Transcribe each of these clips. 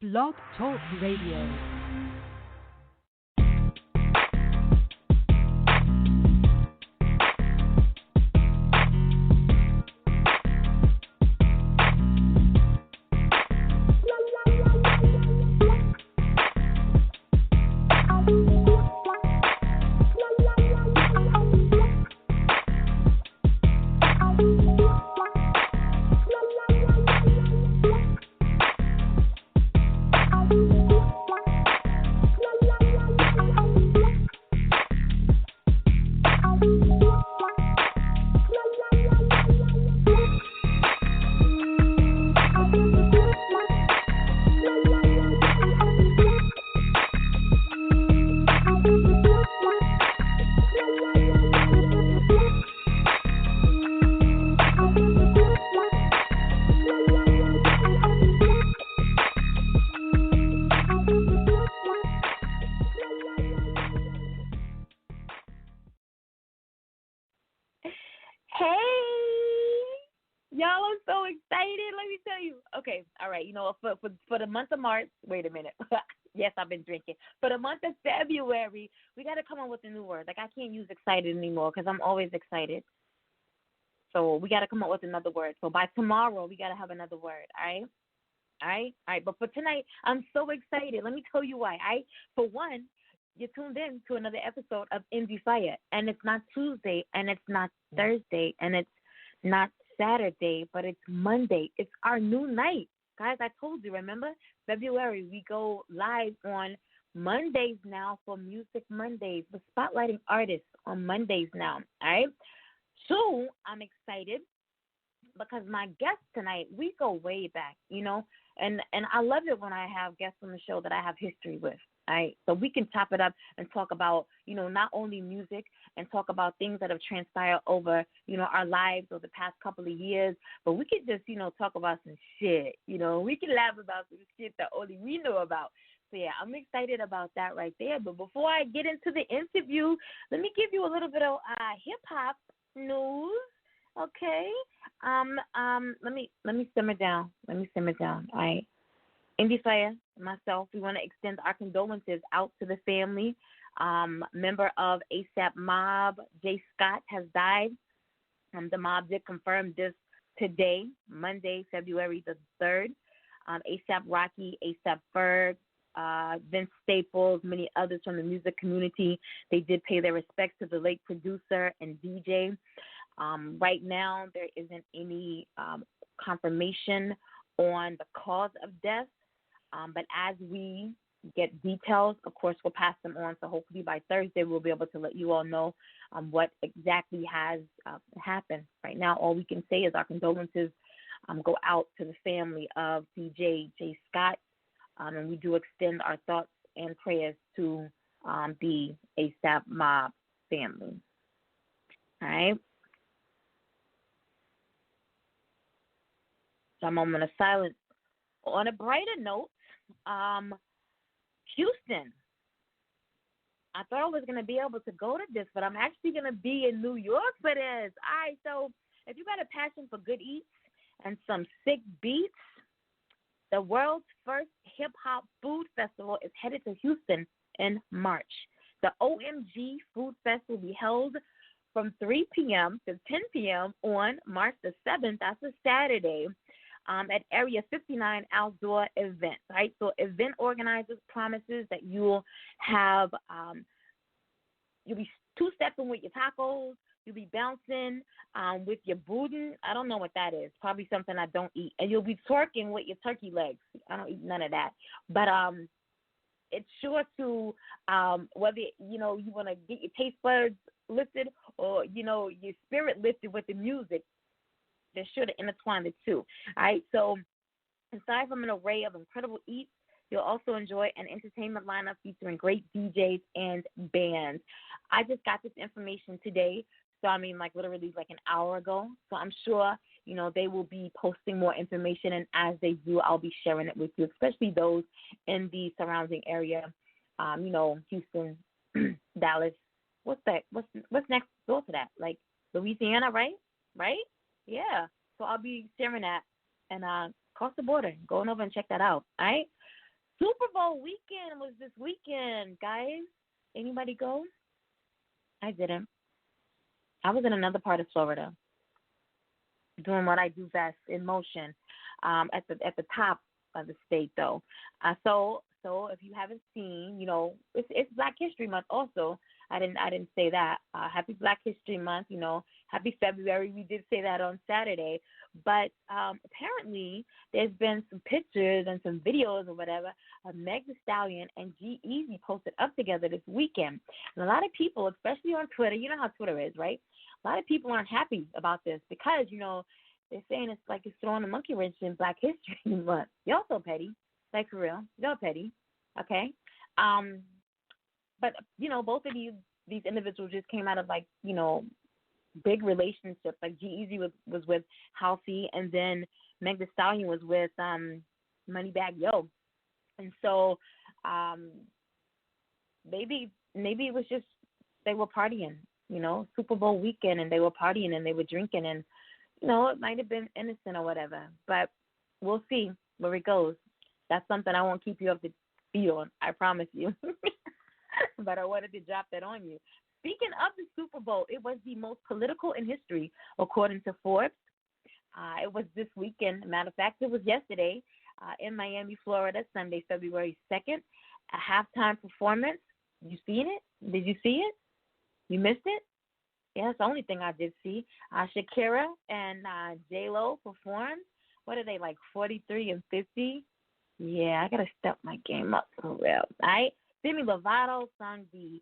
Blog Talk Radio. For the month of March, wait a minute. Yes, I've been drinking. For the month of February, we got to come up with a new word. Like, I can't use excited anymore because I'm always excited. So we got to come up with another word. So by tomorrow, we got to have another word, all right? All right? All right, but for tonight, I'm so excited. Let me tell you why, all right? For one, you tuned in to another episode of Endie Fiya, and it's not Tuesday, and it's not Thursday, and it's not Saturday, but it's Monday. It's our new night. Guys, I told you, remember? February, we go live on Mondays now for Music Mondays. We're spotlighting artists on Mondays now, all right? So I'm excited because my guest tonight, we go way back, you know, and I love it when I have guests on the show that I have history with, all right? So we can chop it up and talk about, you know, not only music and talk about things that have transpired over, you know, our lives over the past couple of years, but we could just, you know, talk about some shit, you know. We can laugh about some shit that only we know about. So, yeah, I'm excited about that right there. But before I get into the interview, let me give you a little bit of hip-hop news, okay? Let me simmer down. All right. Endie Fiya, myself, we want to extend our condolences out to the family. Member of ASAP Mob, J. Scott, has died. The mob did confirm this today, Monday, February the 3rd. ASAP Rocky, ASAP Ferg, Vince Staples, many others from the music community, they did pay their respects to the late producer and DJ. Right now, there isn't any confirmation on the cause of death, but as we get details, of course, we'll pass them on. So hopefully by Thursday, we'll be able to let you all know what exactly has happened. Right now, all we can say is our condolences go out to the family of DJ J. Scott, and we do extend our thoughts and prayers to the ASAP Mob family. All right. So a moment of silence. On a brighter note, Houston. I thought I was going to be able to go to this, but I'm actually going to be in New York for this. All right, so if you got a passion for good eats and some sick beats, the world's first hip-hop food festival is headed to Houston in March. The OMG Food Fest will be held from 3 p.m. to 10 p.m. on March the 7th. That's a Saturday. At Area 59 outdoor events, right? So event organizers promises that you'll have, you'll be two-stepping with your tacos, you'll be bouncing with your boudin. I don't know what that is. Probably something I don't eat. And you'll be twerking with your turkey legs. I don't eat none of that. But it's sure to, whether, you know, you want to get your taste buds lifted or, you know, your spirit lifted with the music, they're sure to intertwine the two. All right, so aside from an array of incredible eats, you'll also enjoy an entertainment lineup featuring great DJs and bands. I just got this information today, so I mean, like literally like an hour ago. So I'm sure, you know, they will be posting more information, and as they do, I'll be sharing it with you, especially those in the surrounding area. You know, Houston, Dallas. What's that? What's next door to that? Like Louisiana, right? Right? Yeah, so I'll be sharing that and cross the border, going over and check that out, all right? Super Bowl weekend was this weekend, guys. Anybody go? I didn't. I was in another part of Florida doing what I do best, in motion, at the top of the state though. So if you haven't seen, it's Black History Month also. I didn't say that. Happy Black History Month, happy February. We did say that on Saturday. But apparently there's been some pictures and some videos or whatever of Meg Thee Stallion and G-Eazy posted up together this weekend. And a lot of people, especially on Twitter, you know how Twitter is, right? A lot of people aren't happy about this because, they're saying it's like it's throwing a monkey wrench in Black History Month. Y'all so petty. Like, for real. Y'all petty. Okay? But, both of these individuals just came out of, like, big relationships. Like, G-Eazy was with Halsey, and then Meg Thee Stallion was with Moneybagg Yo. And so maybe it was just they were partying, Super Bowl weekend, and they were partying and they were drinking, and, it might have been innocent or whatever. But we'll see where it goes. That's something I won't keep you up to speed on, I promise you. But I wanted to drop that on you. Speaking of the Super Bowl, it was the most political in history, according to Forbes. It was this weekend. Matter of fact, it was yesterday in Miami, Florida, Sunday, February 2nd. A halftime performance. You seen it? Did you see it? You missed it? Yeah, that's the only thing I did see. Shakira and J.Lo performed. What are they, like 43 and 50? Yeah, I got to step my game up for real. All right? Demi Lovato sung the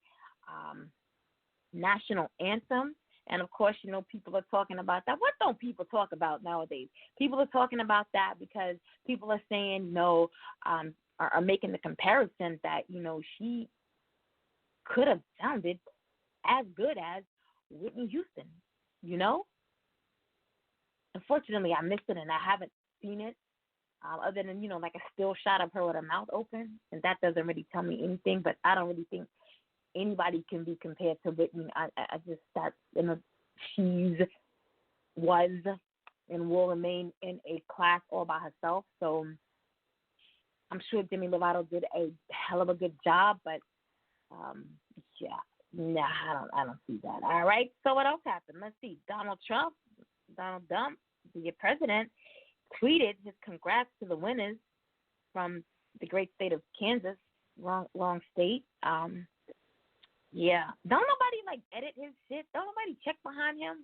national anthem. And, of course, people are talking about that. What don't people talk about nowadays? People are talking about that because people are saying, are making the comparison that, she could have sounded as good as Whitney Houston, Unfortunately, I missed it and I haven't seen it other than, like a still shot of her with her mouth open. And that doesn't really tell me anything, but I don't really think anybody can be compared to Whitney. I just, she was and will remain in a class all by herself. So I'm sure Demi Lovato did a hell of a good job, but yeah. Nah, I don't see that. All right. So what else happened? Let's see. Donald Trump, the president, tweeted his congrats to the winners from the great state of Kansas, long state. Yeah. Don't nobody edit his shit. Don't nobody check behind him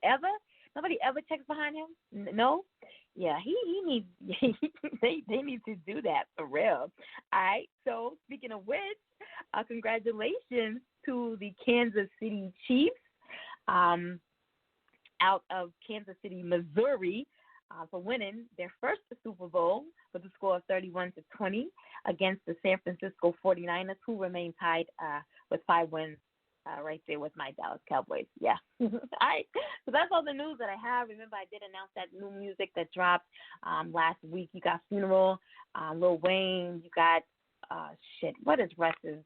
ever. Nobody ever checks behind him. No. Yeah. He needs. They need to do that for real. All right. So speaking of which, congratulations to the Kansas City Chiefs out of Kansas City, Missouri, for winning their first Super Bowl with a score of 31-20 against the San Francisco 49ers, who remain tied with 5 wins right there with my Dallas Cowboys. Yeah. All right. So that's all the news that I have. Remember, I did announce that new music that dropped last week. You got Funeral, Lil Wayne. You got, what is Russ's?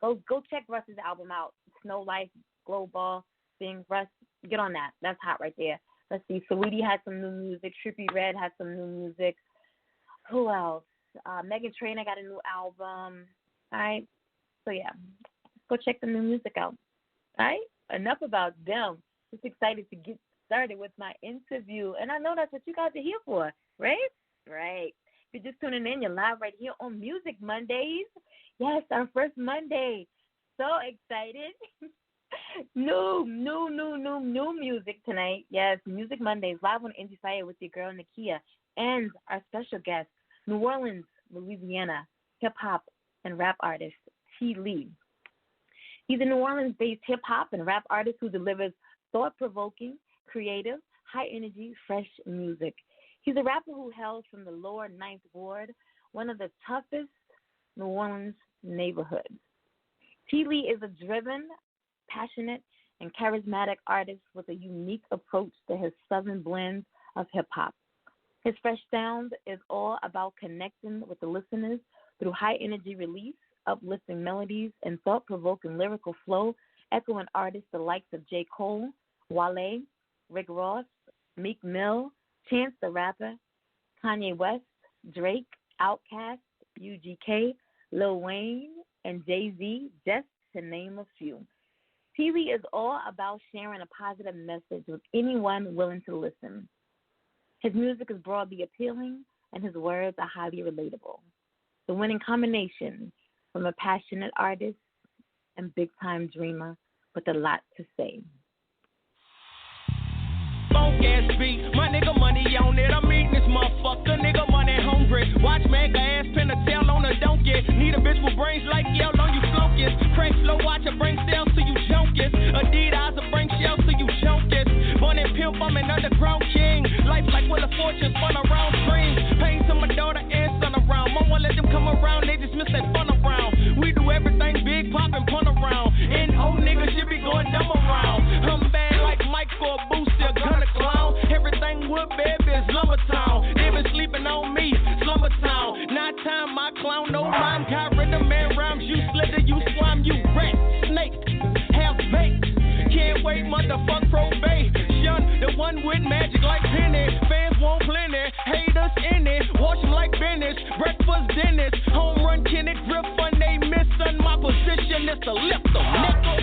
Go check Russ's album out. Snow Life, Glow Ball, Sing. Russ, get on that. That's hot right there. Let's see. Saweetie had some new music. Trippie Redd had some new music. Who else? Megan Trainor got a new album. All right. So, yeah. Go check the new music out. All right? Enough about them. Just excited to get started with my interview. And I know that's what you guys are here for, right? Right. If you're just tuning in, you're live right here on Music Mondays. Yes, our first Monday. So excited. New music tonight. Yes, Music Mondays, live on Endie Fiya with your girl, Nakia. And our special guest, New Orleans, Louisiana, hip-hop and rap artist, T.Lee. He's a New Orleans-based hip-hop and rap artist who delivers thought-provoking, creative, high-energy, fresh music. He's a rapper who hails from the lower Ninth Ward, one of the toughest New Orleans neighborhoods. T.Lee is a driven, passionate, and charismatic artist with a unique approach to his southern blend of hip-hop. His fresh sound is all about connecting with the listeners through high-energy release, uplifting melodies, and thought-provoking lyrical flow, echoing artists the likes of J.Cole, Wale, Rick Ross, Meek Mill, Chance the Rapper, Kanye West, Drake, Outkast, UGK, Lil Wayne, and Jay-Z, just to name a few. T.Lee is all about sharing a positive message with anyone willing to listen. His music is broadly appealing, and his words are highly relatable. The winning combination from a passionate artist and big-time dreamer with a lot to say. Funk ass beat, my nigga money on it. I'm eating this motherfucker, nigga money hungry. Watch mega ass pin a tail on a donkey. Need a bitch with brains like Yale on you flunkies. Crank slow watch a bring sales to you junkies. Adidas a bring shells to you junkies. Born and pimp, I'm an underground king. Life like Wheel of Fortune, spun around dreams. Pain to my daughter and son around. Mom won't let them come around, they just miss that fun around. We do everything big, pop and punt around. And old niggas should be going dumb around. I'm bad like Mike for a booster, gunner clown. Everything wood, baby, is lumber town. They been sleeping on me, slumber town. Night time, my clown, no rhyme. Got rid of man rhymes, you slither, you slime, you rat, snake, half baked. Can't wait, motherfuck probation. The one with magic like Penny. Fans want plenty, haters in it. Wash them like Venice, breakfast Dennis. Home run, Kenny, grip fun, they missing. My position is to lift them, nigga.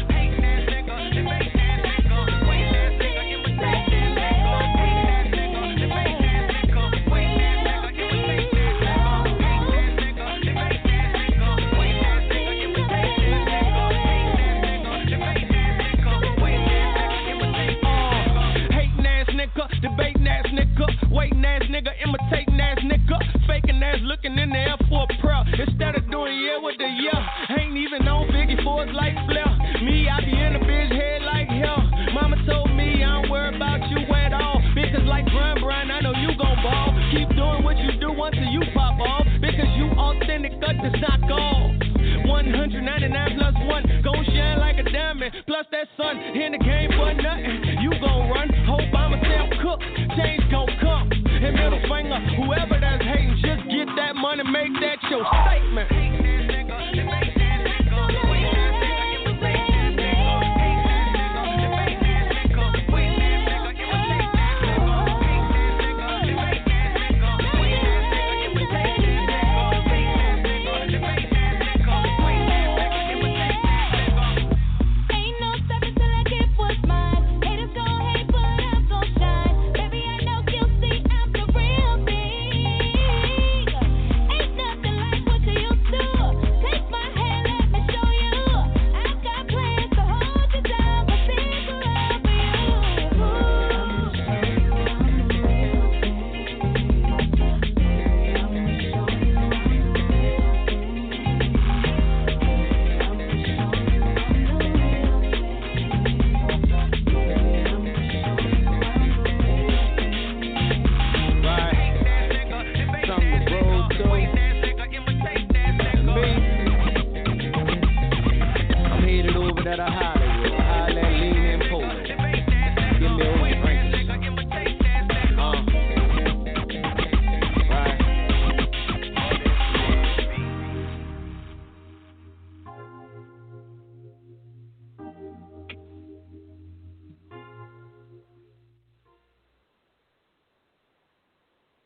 Debating ass nigga, waiting ass nigga, imitating ass nigga, faking ass looking in the air for a prayer. Instead of doing yeah with the yeah, ain't even on Biggie for his like flair. Me, I be in a bitch head like hell. Mama told me I don't worry about you at all. Because like Brian, I know you gon' ball. Keep doing what you do until you pop off. Because you authentic, cut the sock off. 199 plus 1, gon' shine like a diamond. Plus that sun, in the game for nothing. You gon' run, hope I'm a self-cook. Change gon' come. And middle finger, whoever that's hating, just get that money, make that your statement.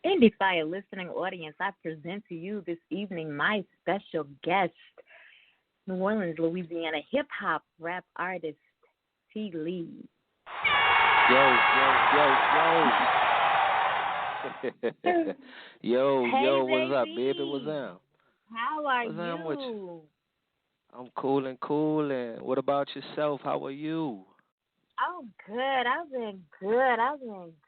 Endie Fiya listening audience, I present to you this evening my special guest, New Orleans, Louisiana hip-hop rap artist, T.Lee. Yo. Yo, what's up, baby? What's up? How are what's you? I'm cool and what about yourself? How are you? I'm good. I've been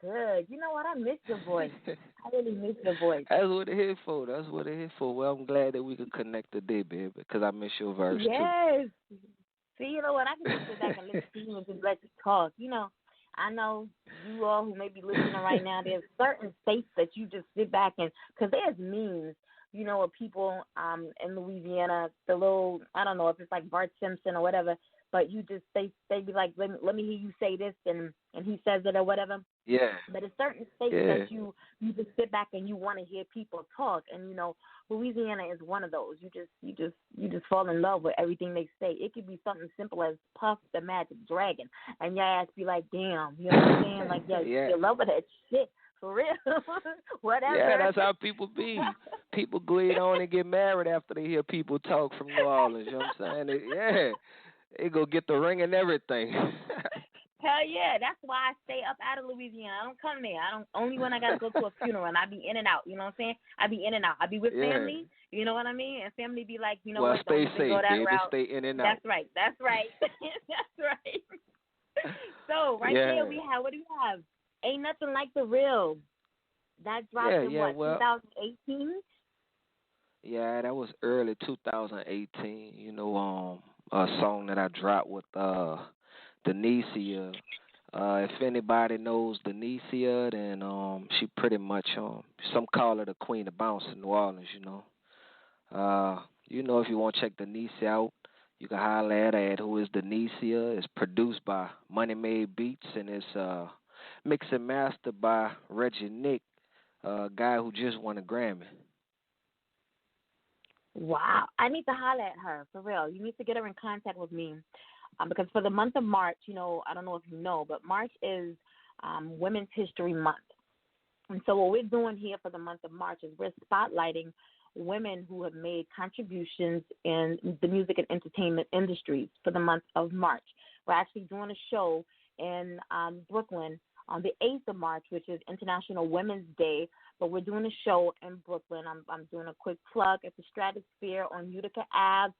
good. You know what? I miss your voice. I really miss your voice. That's what it's here for. Well, I'm glad that we could connect today, baby, because I miss your verse, too. Yes. See, you know what? I can just sit back and listen to you and just let you talk. You know, I know you all who may be listening right now, there's certain states that you just sit back and, because there's memes, you know, of people in Louisiana, the little, I don't know if it's like Bart Simpson or whatever, but you just, they be like, let me hear you say this, and he says it or whatever. Yeah. But it's certain states that you just sit back and you want to hear people talk, and you know, Louisiana is one of those. You just fall in love with everything they say. It could be something simple as Puff the Magic Dragon, and your ass be like, damn, you know what I'm saying? Like, yeah, you're in love with that shit For real. Whatever. Yeah, that's how people be. People go on and get married after they hear people talk from New Orleans. You know what I'm saying? They go get the ring and everything. Hell yeah, that's why I stay up out of Louisiana. I don't come there. I don't. Only when I gotta go to a funeral, and I be in and out. You know what I'm saying? I be in and out. I be with family. You know what I mean? And family be like, you know well, what? Stay Don't even safe, go that baby. route. Stay in and out. That's right. That's right. That's right. So there we have. What do we have? Ain't Nothing Like the Real. That dropped in what, 2018? Yeah, that was early 2018. You know, a song that I dropped with Denisia. If anybody knows Denisia, then she pretty much some call her the Queen of Bounce in New Orleans. You know, if you want to check Denisia out, you can holler at her at Who Is Denisia. It's produced by Money Made Beats, and it's mixed and mastered by Reggie Nick, a guy who just won a Grammy. Wow. I need to holler at her, for real. You need to get her in contact with me. Because for the month of March, you know, I don't know if you know, but March is Women's History Month. And so what we're doing here for the month of March is we're spotlighting women who have made contributions in the music and entertainment industries for the month of March. We're actually doing a show in Brooklyn on the 8th of March, which is International Women's Day, but we're doing a show in Brooklyn. I'm doing a quick plug at the Stratosphere on Utica Ave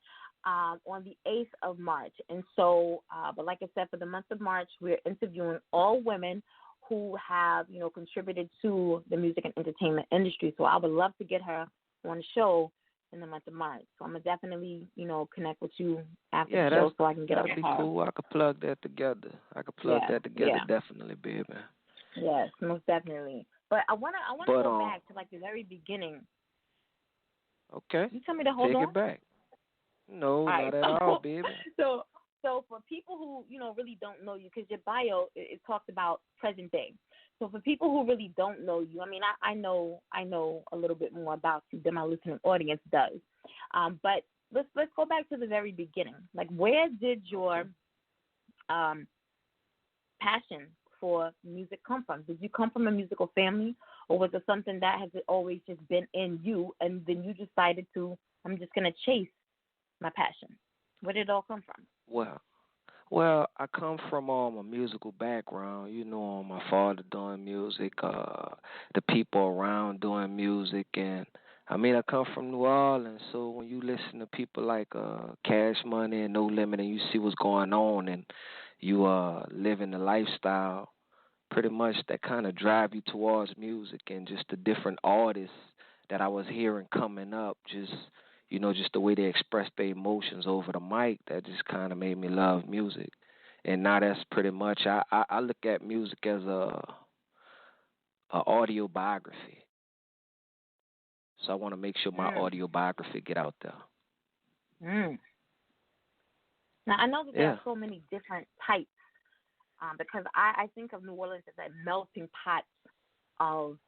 on the 8th of March. And so, but like I said, for the month of March, we're interviewing all women who have, you know, contributed to the music and entertainment industry. So I would love to get her on the show in the month of March. So I'm going to definitely, you know, connect with you after the show so I can get up with her. That'd be cool. I could plug that together. Definitely, baby. Yes, most definitely. But I wanna go back to like the very beginning. Okay. You tell me to hold on. Take it back. No, not at all, baby. So for people who, you know, really don't know you, because your bio it talks about present day. So for people who really don't know you, I mean, I know a little bit more about you than my listening audience does. But let's go back to the very beginning. Like, where did your passion for music come from? Did you come from a musical family, or was it something that has always just been in you, and then you decided to, I'm just going to chase my passion? Where did it all come from? Well, I come from a musical background. You know, my father doing music, the people around doing music, and I mean, I come from New Orleans, so when you listen to people like Cash Money and No Limit, and you see what's going on, and you living the lifestyle, pretty much that kind of drive you towards music, and just the different artists that I was hearing coming up, just, you know, just the way they express their emotions over the mic, that just kind of made me love music. And now that's pretty much, I look at music as a audio biography. So I want to make sure my audio biography get out there. Now, I know that there are so many different types, because I think of New Orleans as a melting pot of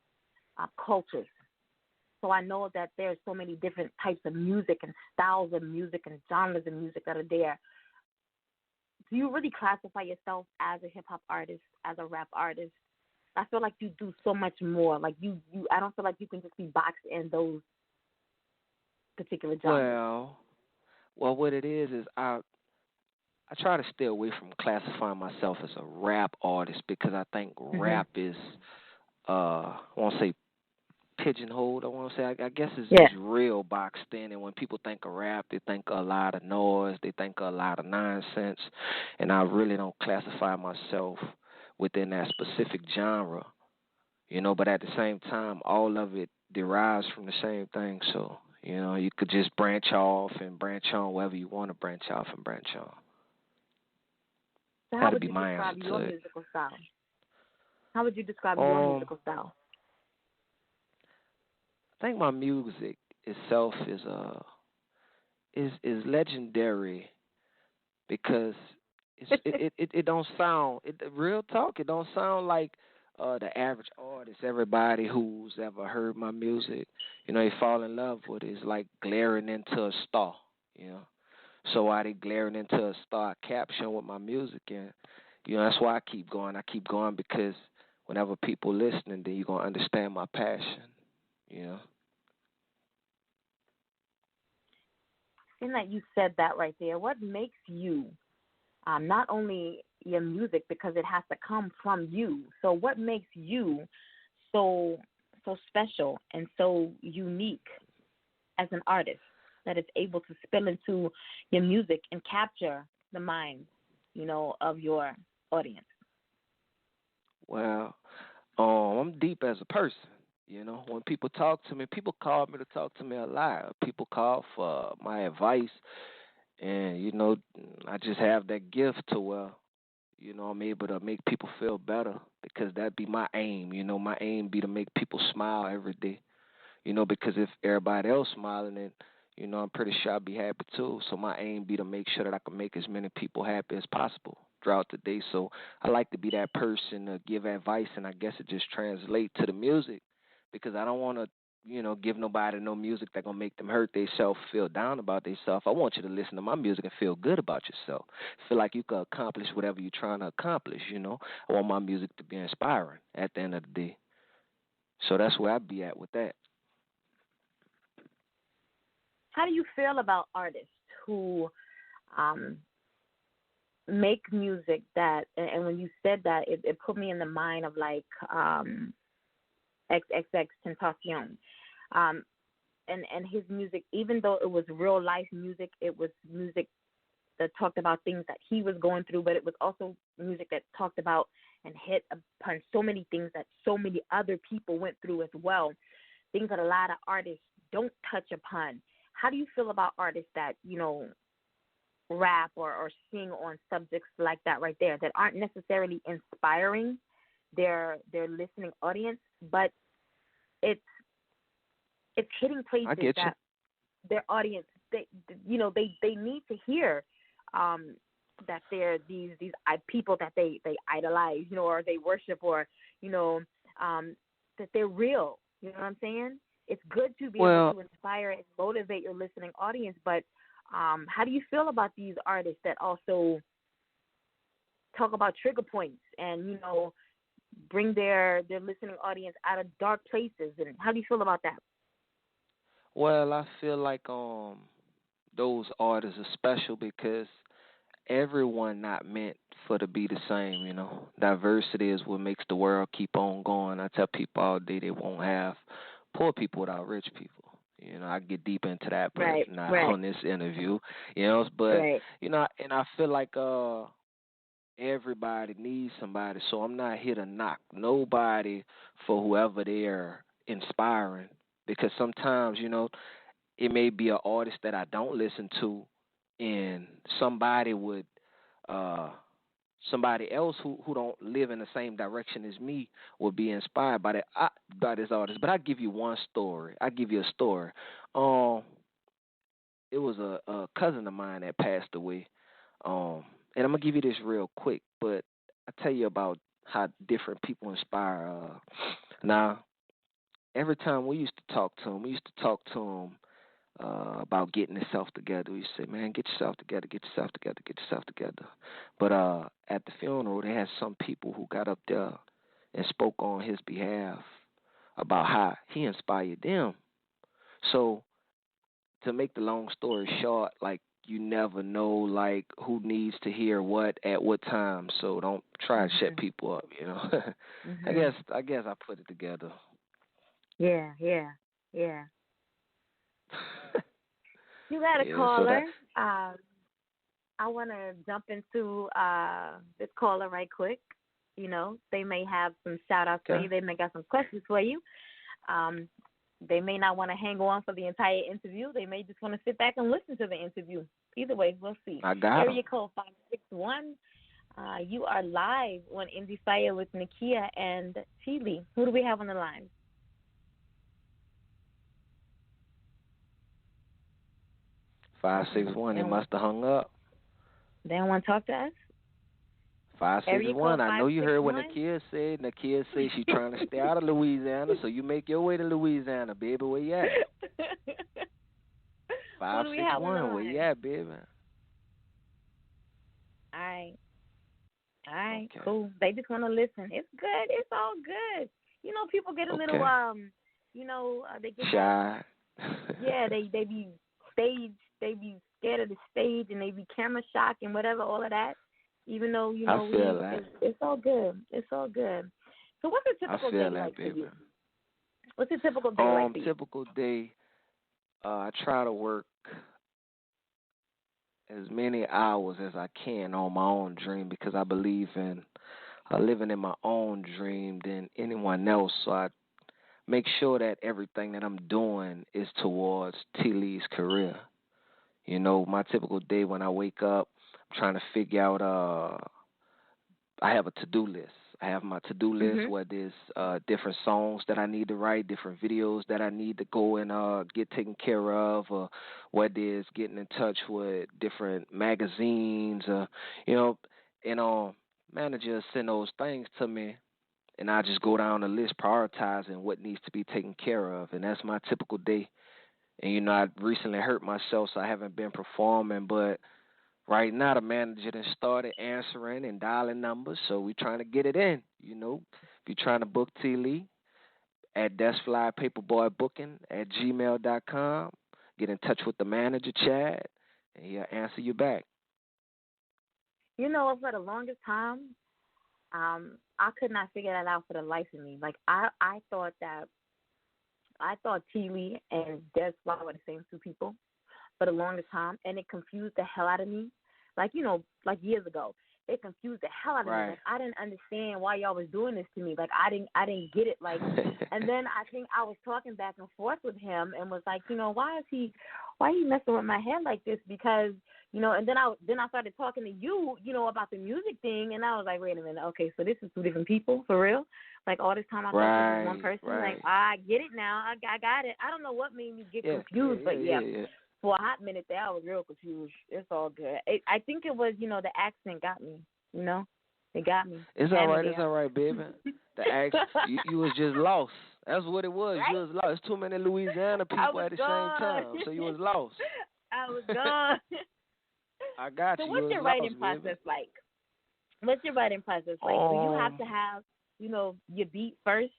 cultures. So I know that there are so many different types of music and styles of music and genres of music that are there. Do you really classify yourself as a hip-hop artist, as a rap artist? I feel like you do so much more. Like you I don't feel like you can just be boxed in those particular genres. Well, what it is I try to stay away from classifying myself as a rap artist, because I think rap is, I won't say pigeonholed, I want to say, I guess it's real boxed in, and when people think of rap, they think of a lot of noise, they think of a lot of nonsense, and I really don't classify myself within that specific genre, you know, but at the same time, all of it derives from the same thing, so, you know, you could just branch off and branch on wherever you want to branch off and branch on. So how would you describe your musical style? How would you describe your musical style? I think my music itself is legendary, because it don't sound, real talk, it don't sound like the average artist. Everybody who's ever heard my music, you know, they fall in love with it. It's like glaring into a star, you know. So while they glaring into a star, I caption with my music, and you know, that's why I keep going. I keep going because whenever people listening, then you're gonna understand my passion. You know. In that you said that right there, what makes you not only your music, because it has to come from you. So what makes you so special and so unique as an artist that is able to spill into your music and capture the mind, of your audience? Well, I'm deep as a person. When people talk to me, people call me to talk to me a lot. People call for my advice, and I just have that gift to where I'm able to make people feel better because that be my aim. My aim be to make people smile every day. Because if everybody else smiling, then I'm pretty sure I'll be happy too. So my aim be to make sure that I can make as many people happy as possible throughout the day. So I like to be that person to give advice, and I guess it just translates to the music because I don't want to, give nobody no music that gonna make them hurt themselves, feel down about themselves. I want you to listen to my music and feel good about yourself. Feel like you can accomplish whatever you're trying to accomplish. I want my music to be inspiring at the end of the day. So that's where I be at with that. How do you feel about artists who make music that, and when you said that, it put me in the mind of like XXX Tentacion. And his music, even though it was real life music, it was music that talked about things that he was going through, but it was also music that talked about and hit upon so many things that so many other people went through as well, things that a lot of artists don't touch upon. How do you feel about artists that, rap or sing on subjects like that right there that aren't necessarily inspiring their listening audience, but it's hitting places that their audience they need to hear that they're these people that they idolize, or they worship, or that they're real. You know what I'm saying? It's good to be able to inspire and motivate your listening audience, but how do you feel about these artists that also talk about trigger points and, bring their listening audience out of dark places? And how do you feel about that? Well, I feel like those artists are special because everyone not meant for to be the same, Diversity is what makes the world keep on going. I tell people all day they won't have poor people without rich people. I get deep into that, but not on this interview. But and I feel like everybody needs somebody, so I'm not here to knock nobody for whoever they're inspiring, because sometimes it may be an artist that I don't listen to, and somebody would somebody else who don't live in the same direction as me will be inspired by by this artist. But I'll give you one story. I'll give you a story. It was a cousin of mine that passed away. And I'm gonna give you this real quick, but I tell you about how different people inspire. Now, every time we used to talk to him, about getting himself together. We said, man, get yourself together, get yourself together, get yourself together. But at the funeral, they had some people who got up there and spoke on his behalf about how he inspired them. So to make the long story short, like, you never know, like, who needs to hear what at what time. So don't try to shut people up, I guess I put it together. Yeah. You got a caller. I want to jump into this caller right quick. They may have some shout-outs for you. They may got some questions for you. They may not want to hang on for the entire interview. They may just want to sit back and listen to the interview. Either way, we'll see. I got Area code 561. You are live on Endie Fiya with Nakia and T.Lee. Who do we have on the line? 561. They must have hung up. They don't want to talk to us? 561. I know you heard what Nakia said. Nakia said she's trying to stay out of Louisiana, so you make your way to Louisiana, baby. Where you at? 561. Where you at, baby? All All right, Okay. cool. They just want to listen. It's good. It's all good. You know, people get a little they get shy. yeah, they be they be scared of the stage and they be camera shy and whatever, all of that. Even though, I feel that. It's all good. It's all good. So what's a typical day like for you? What's a typical day like for you? Typical day, I try to work as many hours as I can on my own dream because I believe in living in my own dream than anyone else. So I make sure that everything that I'm doing is towards T.Lee's career. You know, my typical day when I wake up, I'm trying to figure out, I have a to-do list. I have my to-do list where there's different songs that I need to write, different videos that I need to go and get taken care of, or where there's getting in touch with different magazines, and managers send those things to me, and I just go down the list prioritizing what needs to be taken care of, and that's my typical day. And, I recently hurt myself, so I haven't been performing, but right now, the manager done started answering and dialing numbers, so we trying to get it in. If you're trying to book T.Lee, at deskflypaperboybooking@gmail.com. Get in touch with the manager, Chad, and he'll answer you back. For the longest time, I could not figure that out for the life of me. Like, I thought T.Lee and Des Fly were the same two people for the longest time, and it confused the hell out of me. Like years ago, it confused the hell out of me. Like, I didn't understand why y'all was doing this to me. Like, I didn't get it. Like, and then I think I was talking back and forth with him and was like, why he messing with my head like this? Because, and then I started talking to you, about the music thing, and I was like, wait a minute, okay, so this is two different people for real? Like, all this time I thought this was one person. Right. Like, I get it now. I got it. I don't know what made me get confused, but yeah. For a hot minute there, I was real confused. It's all good. I think it was, the accent got me. It got me. It's all right. It's all right, baby. The accent, you was just lost. That's what it was. Right? You was lost. There's too many Louisiana people at the same time, so you was lost. I was gone. I got you. So what's your writing process like? What's your writing process like? Do you have to have, your beat first?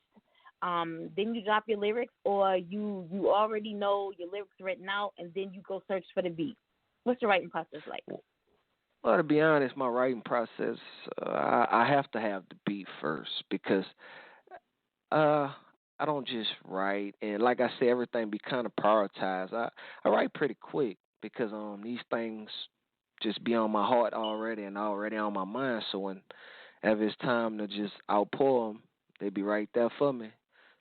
Then you drop your lyrics, or you already know your lyrics written out, and then you go search for the beat? What's your writing process like? Well, to be honest, my writing process, I have to have the beat first because I don't just write. And like I said, everything be kind of prioritized. I write pretty quick because these things just be on my heart already and already on my mind. So whenever it's time to just outpour them, they be right there for me.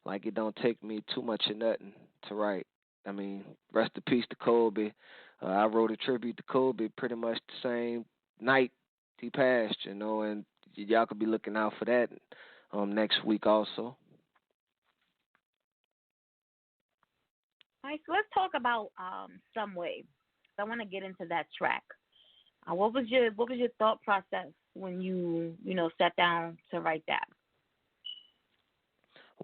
Like, it don't take me too much of nothing to write. I mean, rest in peace to Kobe. I wrote a tribute to Kobe pretty much the same night he passed, and y'all could be looking out for that next week also. All right, so let's talk about SOMEWAY. I want to get into that track. What was your thought process when you sat down to write that?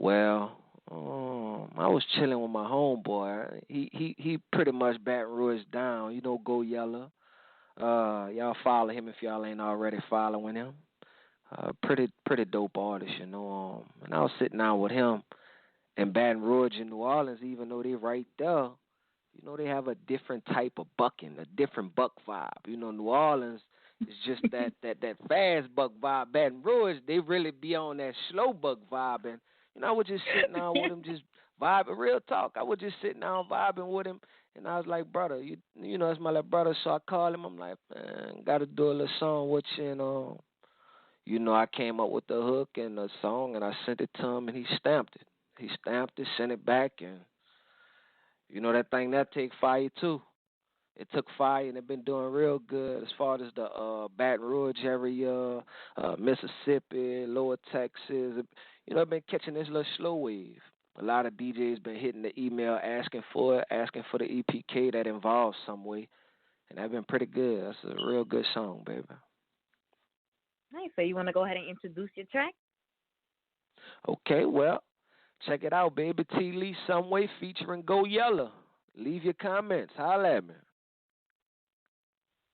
Well, I was chilling with my homeboy. He pretty much Baton Rouge down. Geaux Yella. Y'all follow him if y'all ain't already following him. Pretty dope artist, And I was sitting down with him in Baton Rouge in New Orleans, even though they right there. They have a different type of bucking, a different buck vibe. New Orleans is just that fast buck vibe. Baton Rouge, they really be on that slow buck vibe. And I was just sitting down with him, just vibing. Real talk. I was just sitting down vibing with him, and I was like, brother, that's my little brother. So I called him. I'm like, man, got to do a little song with you. And I came up with the hook and the song, and I sent it to him, and he stamped it. He stamped it, sent it back, and that thing that take fire too. It took fire, and it been doing real good as far as the Baton Rouge area, Mississippi, Lower Texas. I've been catching this little slow wave. A lot of DJs been hitting the email asking for it, asking for the EPK that involves SOMEWAY, and that's been pretty good. That's a real good song, baby. Nice. So you want to go ahead and introduce your track? Okay, well, check it out, baby. T.Lee, SOMEWAY featuring Geaux Yella. Leave your comments. Holla at me.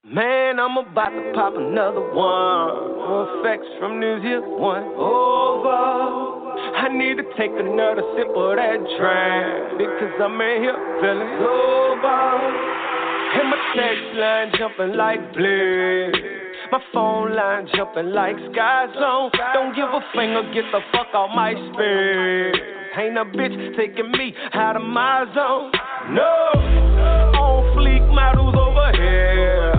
Man, I'm about to pop another one. No effects from this here one over. I need to take another sip of that drink because I'm in here feeling sober. And my text line jumping like bliss. My phone line jumping like Sky Zone. Don't give a finger, get the fuck out my spirit. Ain't a bitch taking me out of my zone. No, on fleek models over here.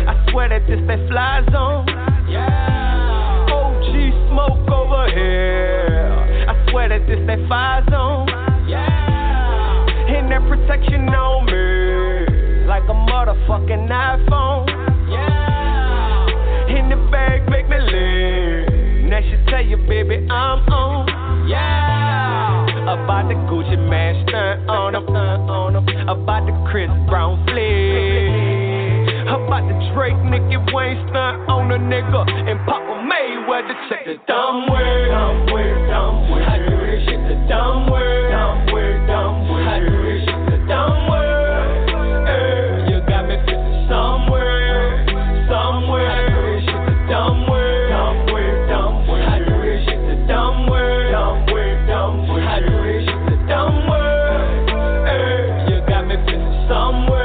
I swear that this they fly zone. Yeah, OG smoke over here. I swear that this they fire zone. Yeah, and that protection on me like a motherfucking iPhone. Yeah, in the bag make me live. Now she tell you, baby, I'm on. Yeah, about the Gucci man stunt on him, about the Chris Brown flick, about the Drake Nicki Wayne stunt on a nigga, and Papa Mayweather check the dumb word. How do this shit the dumb word? How do this shit the dumb word? You got me feeling somewhere. How do this shit the dumb word? How do this shit the dumb word? How do this shit the dumb word? You got me feeling somewhere.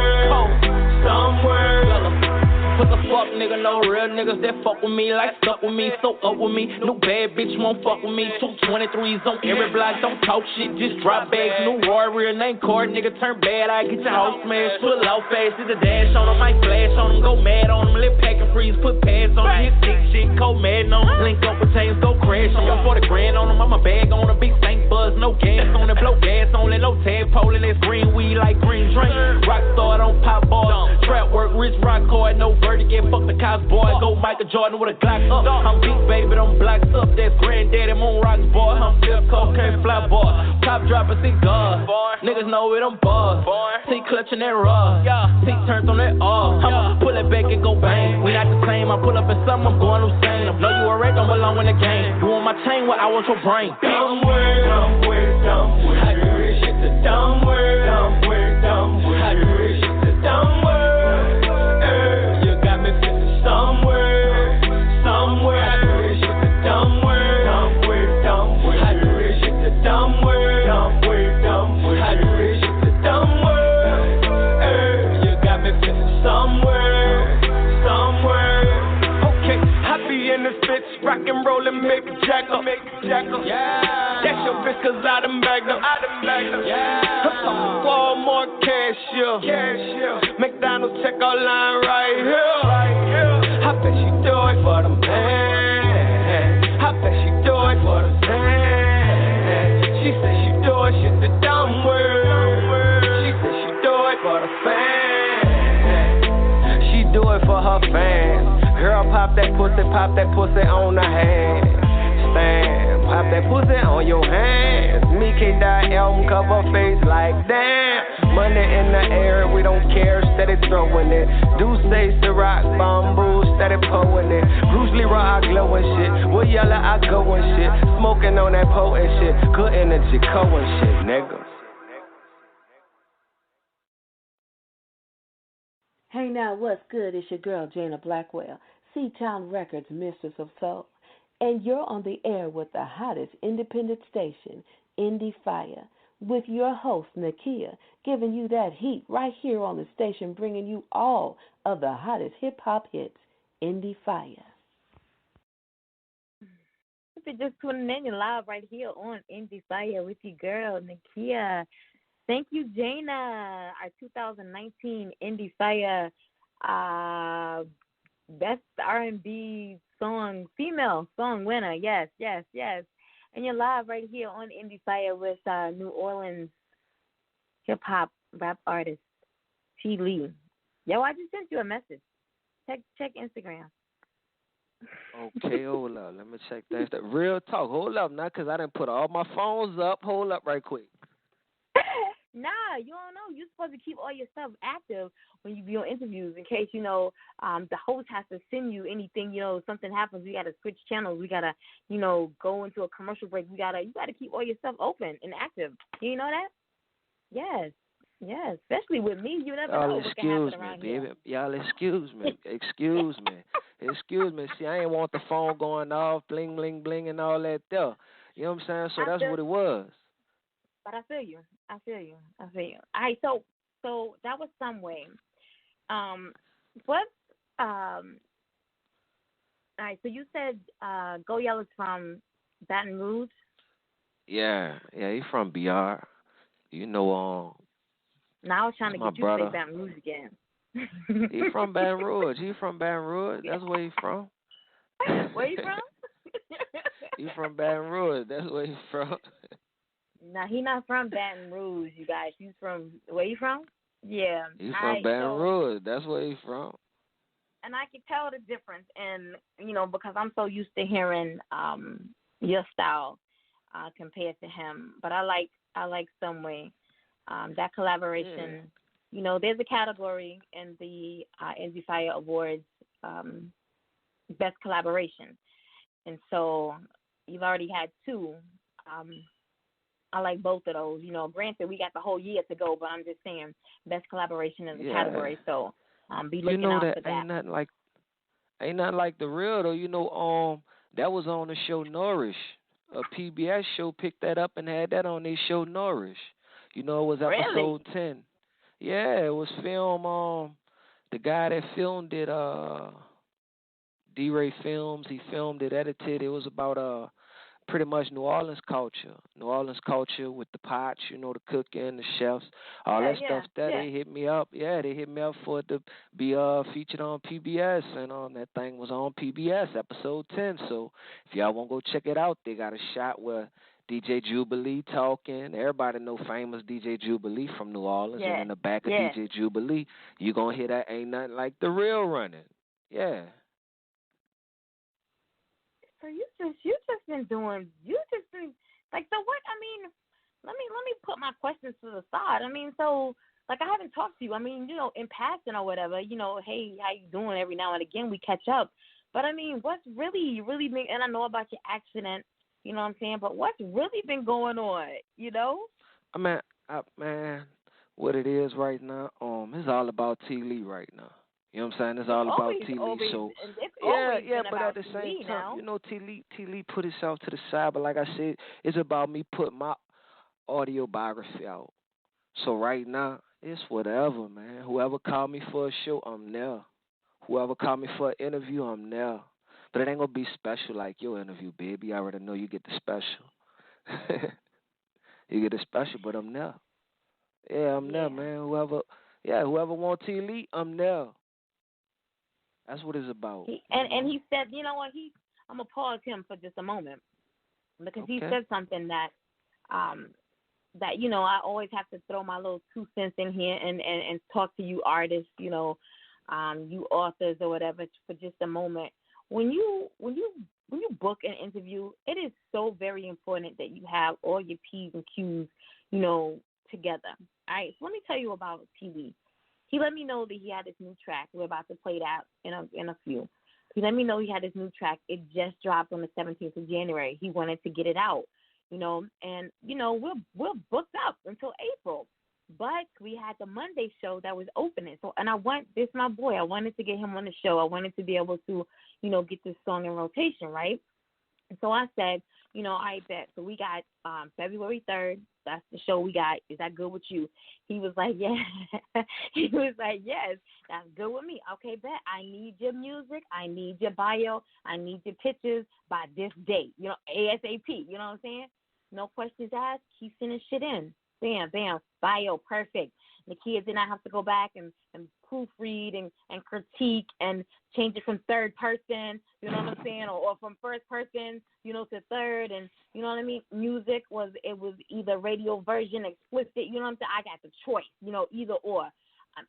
What the fuck, nigga, no real niggas that fuck with me, like stuck with me, so up with me. New bad bitch won't fuck with me. 223s on every block, don't talk shit, just drop bags. New Roy, real name Cord, nigga turn bad, I get your house smashed. Pull out fast, hit the dash on them, might flash on them, go mad on them, lip pack and freeze, put pads on them, hit thick shit, cold mad on them, link up with chains, go crash on them, 40 grand on them, I'm a bag on them, big stank buzz, no gas on it, blow gas on it, no tadpole, and that's green weed like green drink. Rock star, don't pop bars, trap work, rich rock hard, no vertigo, fuck the cops, boy. Go Michael Jordan with a Glock up. I'm big baby, them blocks up. That's granddaddy, moon rocks, boy. I'm flip cocaine fly, boy. Top dropping cigars. Niggas know it, I'm buzz. T clutching that rug. T turns on that R. I'ma pull it back and go bang. We not the same. I pull up in something, I'm going insane. Know you a wreck, don't belong in the game. You want my chain, what I want your brain. Dumb word. How do this shit the dumb word? How do this shit the dumb word? Somewhere. How do this shit the dumb word? How do this shit the dumb word? How do this shit the dumb word? You got me feeling somewhere. Okay, I be in the fits, rock and rollin', make a jack up. Yeah, that's your bitch 'cause I done bagged up. Yeah, Walmart cashier. McDonald's checkout line right here. I bet she do it for the man. I bet she do it for the fan. She said she do it, shit the dumb word. She said she do it for the fans. She do it for her fans. Girl, pop that pussy on the hand. Stand, pop that pussy on your hands. Me can't die album cover face like damn. Money in the air, we don't care, steady throwing it. Do say Ciroc, bamboo, steady pulling it. Bruce Lee raw, I glow and shit. Geaux Yella, I go and shit. Smoking on that potent shit. Good energy, and shit, nigga. Hey now, what's good? It's your girl, Jana Blackwell, C-Town Records, Mistress of Soul. And you're on the air with the hottest independent station, Endie Fiya, with your host, Nakia, giving you that heat right here on the station, bringing you all of the hottest hip-hop hits, Endie Fiya. If you're just tuning in, you're live right here on Endie Fiya with your girl, Nakia. Thank you, Jana. Our 2019 Endie Fiya Best R&B Song, Female Song Winner. Yes. And you're live right here on Endie Fiya with New Orleans hip-hop rap artist T.Lee. Yo, I just sent you a message. Check Instagram. Okay, hold up. Let me check that. Real talk. Hold up now, because I done put all my phones up. Hold up right quick. Nah, you don't know. You're supposed to keep all your stuff active when you be on interviews in case, the host has to send you anything, something happens. We got to switch channels. We got to, go into a commercial break. You got to keep all your stuff open and active. Do you know that? Yes. Yeah, especially with me, you never Y'all know what can excuse happen me, around baby. here. Y'all excuse me. Excuse me. Excuse me. See, I ain't want the phone going off, bling, bling, bling, and all that there. You know what I'm saying? So I that's feel, what it was. but I feel you. I feel you. I feel you. All right, so that was some way. What? All right, so you said Geaux Yella's from Baton Rouge. Yeah, he from BR. You know, Now I was trying that's to my get you to say brother. Baton Rouge again. He from Baton Rouge. He from Baton Rouge. That's where he from. Where you from? He from Baton Rouge. That's where he from. Nah, he not from Baton Rouge, you guys. He's from where you from? Yeah. He from Baton Rouge. That's where he from. And I can tell the difference, and because I'm so used to hearing your style compared to him. But I like SOMEWAY. That collaboration. Yeah. There's a category in the Endie Fiya Awards, best collaboration, and so you've already had two. I like both of those. Granted, we got the whole year to go, but I'm just saying best collaboration in the category. So be looking out that for that. ain't nothing like the real though. That was on the show Nourish. A PBS show picked that up and had that on their show Nourish. It was episode 10. Yeah, it was filmed. The guy that filmed it, D-Ray Films. He filmed it, edited. It was about pretty much New Orleans culture. New Orleans culture with the pots, the cooking, the chefs, all that stuff. They hit me up. Yeah, they hit me up for it to be featured on PBS, and that thing was on PBS, episode 10. So if y'all want to go check it out, they got a shot where DJ Jubilee talking. Everybody know famous DJ Jubilee from New Orleans, and in the back of DJ Jubilee, you gonna hear that ain't nothing like the real running. Yeah. So you just been doing like, so what? I mean, let me put my questions to the side. I mean, so like, I haven't talked to you. I mean, in passing or whatever, hey, how you doing? Every now and again we catch up. But I mean, what's really been, and I know about your accident, you know what I'm saying, but what's really been going on, I mean, what it is right now, it's all about T.Lee right now. You know what I'm saying? It's all about T.Lee. So but at the same time, T.Lee put himself to the side. But like I said, it's about me putting my autobiography out. So right now, it's whatever, man. Whoever called me for a show, I'm there. Whoever called me for an interview, I'm there. But it ain't gonna be special like your interview, baby. I already know you get the special. You get the special, but I'm there. Yeah, I'm there, man. Whoever want T.Lee, I'm there. That's what it's about. And he said, you know what? I'm gonna pause him for just a moment because he said something that I always have to throw my little 2 cents in here and talk to you artists, you authors or whatever for just a moment. When you book an interview, it is so very important that you have all your P's and Q's, together. All right. So let me tell you about T.Lee. He let me know that he had this new track. We're about to play that in a few. He let me know he had this new track. It just dropped on the 17th of January. He wanted to get it out, and we're booked up until April. But we had the Monday show that was opening. So, and this my boy. I wanted to get him on the show. I wanted to be able to, get this song in rotation, right? And so I said, I bet. So we got February 3rd. That's the show we got. Is that good with you? He was like, yeah. He was like, yes, that's good with me. Okay, bet. I need your music. I need your bio. I need your pictures by this date. ASAP. You know what I'm saying? No questions asked. Keep sending shit in. Bam, bam. Bio, perfect. The kids did not have to go back and proofread and critique and change it from third person, you know what I'm saying, or from first person, to third, and you know what I mean. Music was either radio version, explicit, you know what I'm saying. I got the choice, either or.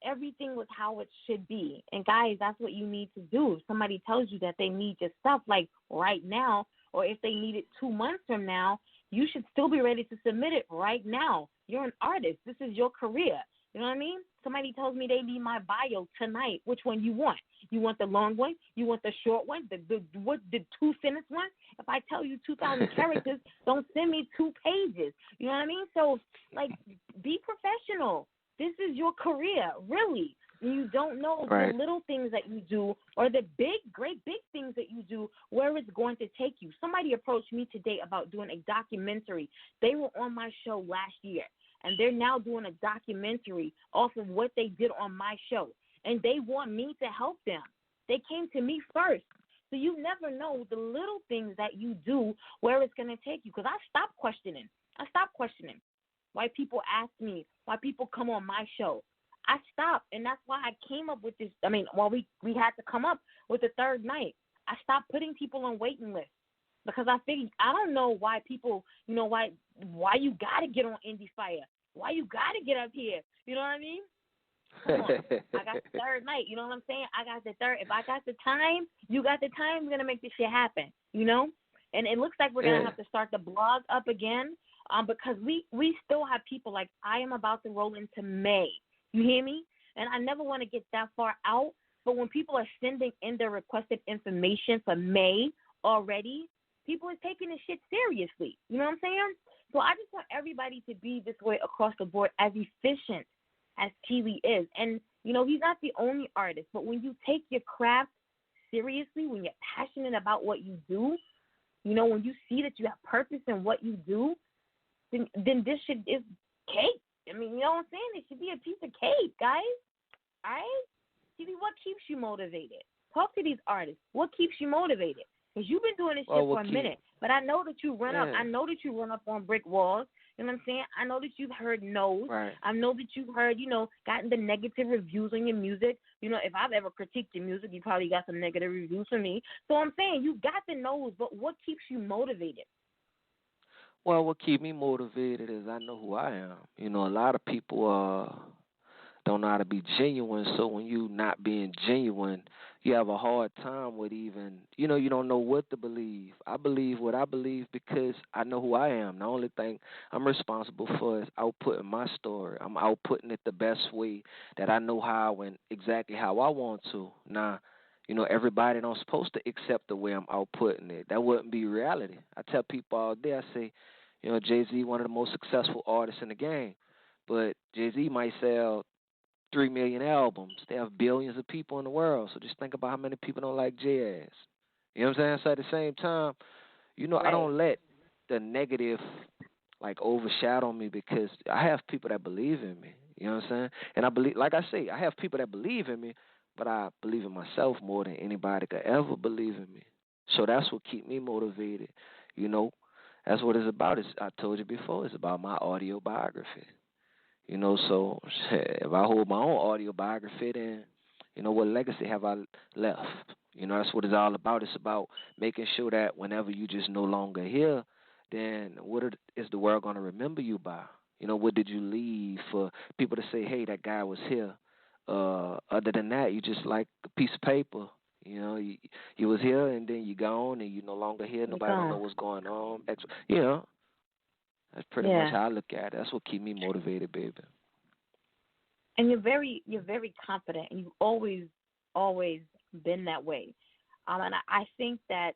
Everything was how it should be, and guys, that's what you need to do. If somebody tells you that they need your stuff like right now, or if they need it 2 months from now, you should still be ready to submit it right now. You're an artist. This is your career. You know what I mean? Somebody tells me they need my bio tonight. Which one you want? You want the long one? You want the short one? The 2-sentence one? If I tell you 2,000 characters, don't send me 2 pages. You know what I mean? So, like, be professional. This is your career, really. You don't know Right. the little things that you do or the great big things that you do, where it's going to take you. Somebody approached me today about doing a documentary. They were on my show last year, and they're now doing a documentary off of what they did on my show, and they want me to help them. They came to me first. So you never know the little things that you do, where it's going to take you, because I stopped questioning. Why people ask me, why people come on my show. I stopped, and that's why I came up with this. I mean, we had to come up with the third night. I stopped putting people on waiting lists because I figured I don't know why people, why you got to get on Endie Fiya. Why you got to get up here? You know what I mean? Come on. I got the third night. You know what I'm saying? I got the third. If I got the time, you got the time, we're going to make this shit happen, And it looks like we're going to have to start the blog up again because we still have people like I am about to roll into May. You hear me? And I never want to get that far out. But when people are sending in their requested information for May already, people are taking this shit seriously. You know what I'm saying? So I just want everybody to be this way across the board, as efficient as T.Lee is. And, he's not the only artist. But when you take your craft seriously, when you're passionate about what you do, when you see that you have purpose in what you do, then this shit is cake. I mean, you know what I'm saying? It should be a piece of cake, guys. All right? T.Lee, what keeps you motivated? Talk to these artists. What keeps you motivated? Because you've been doing this shit for a minute. But I know that you run up. I know that you run up on brick walls. You know what I'm saying? I know that you've heard no's. Right. I know that you've heard, gotten the negative reviews on your music. If I've ever critiqued your music, you probably got some negative reviews from me. So I'm saying you got the no's, but what keeps you motivated? Well, what keeps me motivated is I know who I am. A lot of people don't know how to be genuine, so when you not being genuine, you have a hard time with even, you don't know what to believe. I believe what I believe because I know who I am. The only thing I'm responsible for is outputting my story. I'm outputting it the best way that I know how and exactly how I want to. Now, everybody don't supposed to accept the way I'm outputting it. That wouldn't be reality. I tell people all day, I say, Jay-Z, one of the most successful artists in the game, but Jay-Z might sell 3 million albums. They have billions of people in the world. So just think about how many people don't like Jay-Z. You know what I'm saying? So at the same time, Right. I don't let the negative overshadow me because I have people that believe in me. You know what I'm saying? And I believe, like I say, I have people that believe in me, but I believe in myself more than anybody could ever believe in me. So that's what keeps me motivated. That's what it's about. I told you before, it's about my audio biography. So if I hold my own audio biography, then, what legacy have I left? That's what it's all about. It's about making sure that whenever you just no longer here, then is the world going to remember you by? What did you leave for people to say, hey, that guy was here? Other than that, you just like a piece of paper. You was here and then you gone and you no longer here. Nobody don't know what's going on. That's pretty much how I look at it. That's what keep me motivated, baby. And you're very confident, and you've always been that way. And I think that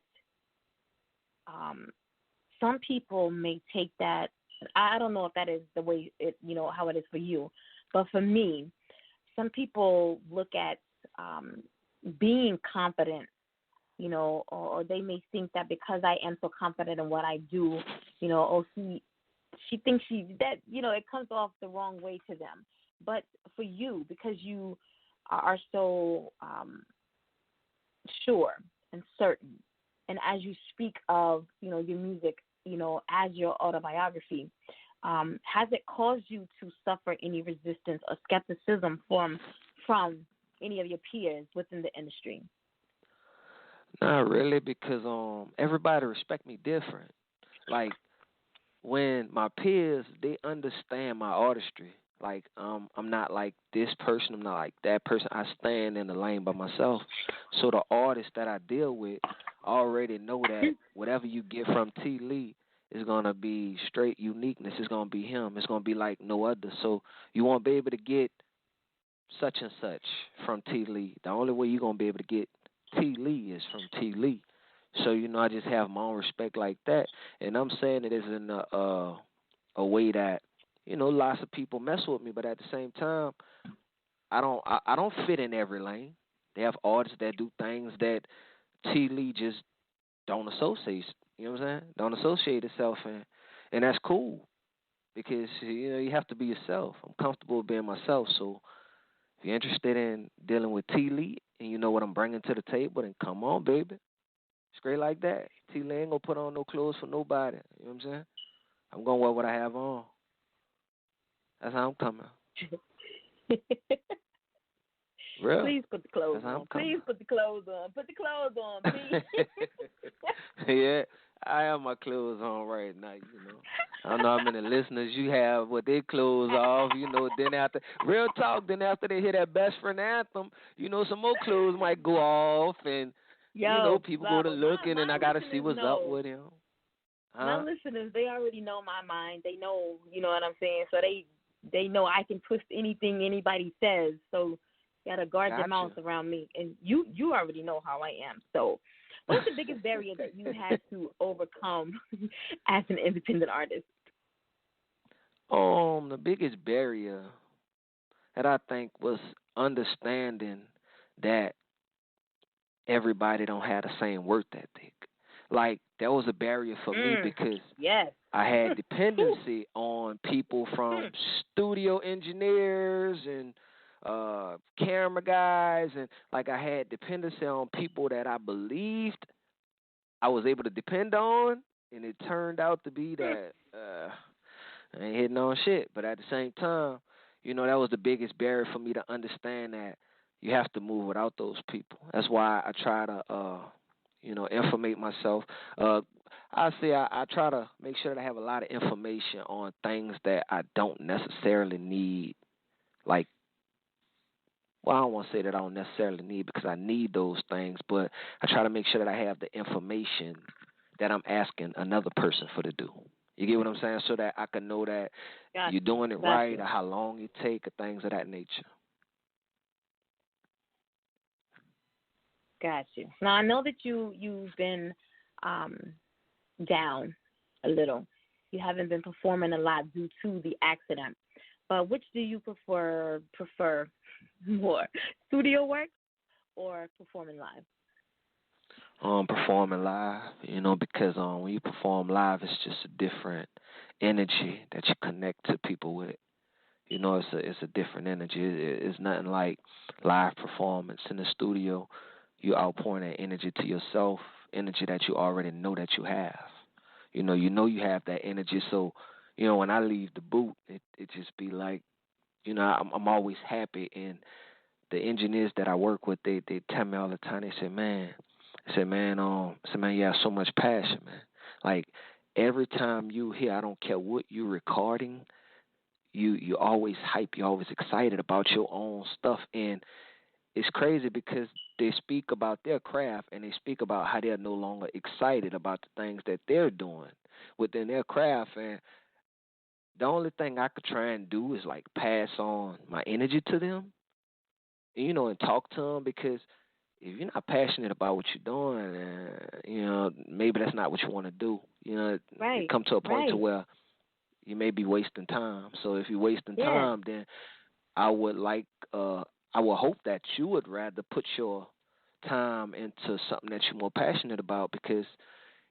some people may take that. I don't know if that is the way how it is for you, but for me, some people look at being confident, or they may think that because I am so confident in what I do, she thinks it comes off the wrong way to them. But for you, because you are so sure and certain, and as you speak of, your music, as your autobiography, has it caused you to suffer any resistance or skepticism from any of your peers within the industry? Not really, because everybody respect me different. Like, when my peers, they understand my artistry. Like, I'm not like this person, I'm not like that person. I stand in the lane by myself. So the artists that I deal with already know that whatever you get from T.Lee is going to be straight uniqueness. It's going to be him. It's going to be like no other. So you won't be able to get such and such from T.Lee. The only way you're going to be able to get T.Lee is from T.Lee. So, I just have my own respect like that. And I'm saying it is in a way that, lots of people mess with me, but at the same time, I don't fit in every lane. They have artists that do things that T.Lee just don't associate. You know what I'm saying? Don't associate itself in, and that's cool because you have to be yourself. I'm comfortable being myself. So if you're interested in dealing with T.Lee and you know what I'm bringing to the table, then come on, baby. Straight like that. T.Lee ain't gonna put on no clothes for nobody. You know what I'm saying? I'm gonna wear what I have on. That's how I'm coming. Real. Please put the clothes on. Please put the clothes on. Put the clothes on, please. Yeah, I have my clothes on right now, I don't know how many listeners you have with their clothes off, then after, real talk, then after they hear that best friend anthem, some more clothes might go off and, people go to looking and I got to see what's up with him. My listeners, they already know my mind. They know, you know what I'm saying? So they know I can twist anything anybody says. So you got to guard their mouths around me. And you already know how I am. So what's the biggest barrier that you had to overcome as an independent artist? The biggest barrier that I think was understanding that everybody don't have the same work ethic. Like, that was a barrier for me because I had dependency on people from studio engineers and camera guys, and like I had dependency on people that I believed I was able to depend on, and it turned out to be that I ain't hitting on shit. But at the same time, that was the biggest barrier for me to understand that you have to move without those people. That's why I try to informate myself. I try to make sure that I have a lot of information on things that I don't necessarily need. Like, well, I don't want to say that I don't necessarily need because I need those things, but I try to make sure that I have the information that I'm asking another person for to do. You get what I'm saying? So that I can know that you're doing it right or how long it take or things of that nature. Got you. Now, I know that you've been down a little. You haven't been performing a lot due to the accident. But which do you prefer more, studio work or performing live? Performing live, because when you perform live, it's just a different energy that you connect to people with. It's a different energy. It's nothing like live performance in the studio. You outpouring that energy to yourself, energy that you already know that you have. You you have that energy. So, when I leave the booth, it just be like, I'm always happy. And the engineers that I work with, they tell me all the time. They say, man, you have so much passion, man. Like, every time you hear, I don't care what you're recording, you always hype, you're always excited about your own stuff. And it's crazy because they speak about their craft and they speak about how they're no longer excited about the things that they're doing within their craft. And the only thing I could try and do is like pass on my energy to them, and talk to them, because if you're not passionate about what you're doing, maybe that's not what you want to do. You come to a point to where you may be wasting time. So if you're wasting time, then I would hope that you would rather put your time into something that you're more passionate about, because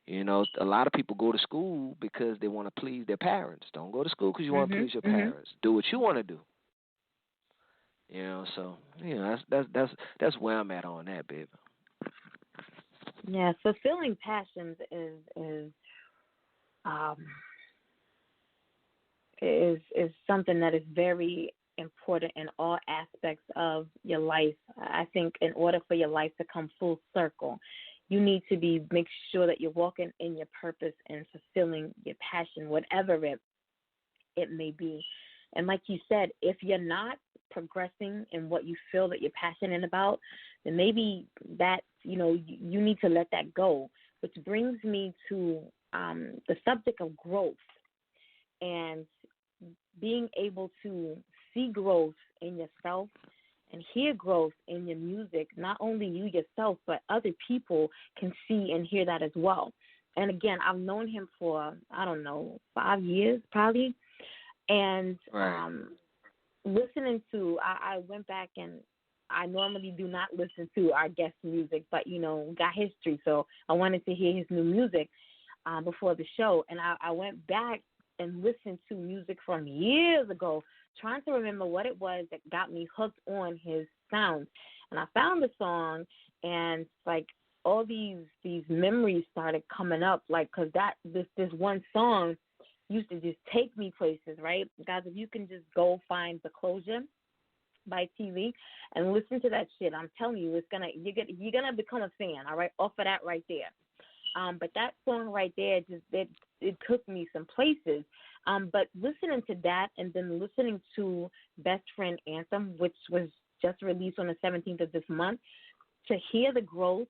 a lot of people go to school because they want to please their parents. Don't go to school because you want to please your parents. Do what you want to do. So that's where I'm at on that, baby. Yeah, fulfilling passions is something that is very important in all aspects of your life. I think in order for your life to come full circle, you need to make sure that you're walking in your purpose and fulfilling your passion, whatever it may be. And like you said, if you're not progressing in what you feel that you're passionate about, then maybe that, you need to let that go. Which brings me to the subject of growth and being able to see growth in yourself and hear growth in your music. Not only you yourself, but other people can see and hear that as well. And again, I've known him for, 5 years probably. And Right. listening to, I went back and I normally do not listen to our guest music, but got history, so I wanted to hear his new music before the show, and I went back and listened to music from years ago, trying to remember what it was that got me hooked on his sound. And I found the song, and like all these memories started coming up, like because this one song used to just take me places, right? Guys, if you can just go find The Closure by T.Lee and listen to that shit, I'm telling you, you're gonna become a fan, all right, off of that right there. But that song right there, just it took me some places. But listening to that and then listening to Best Friend Anthem, which was just released on the 17th of this month, to hear the growth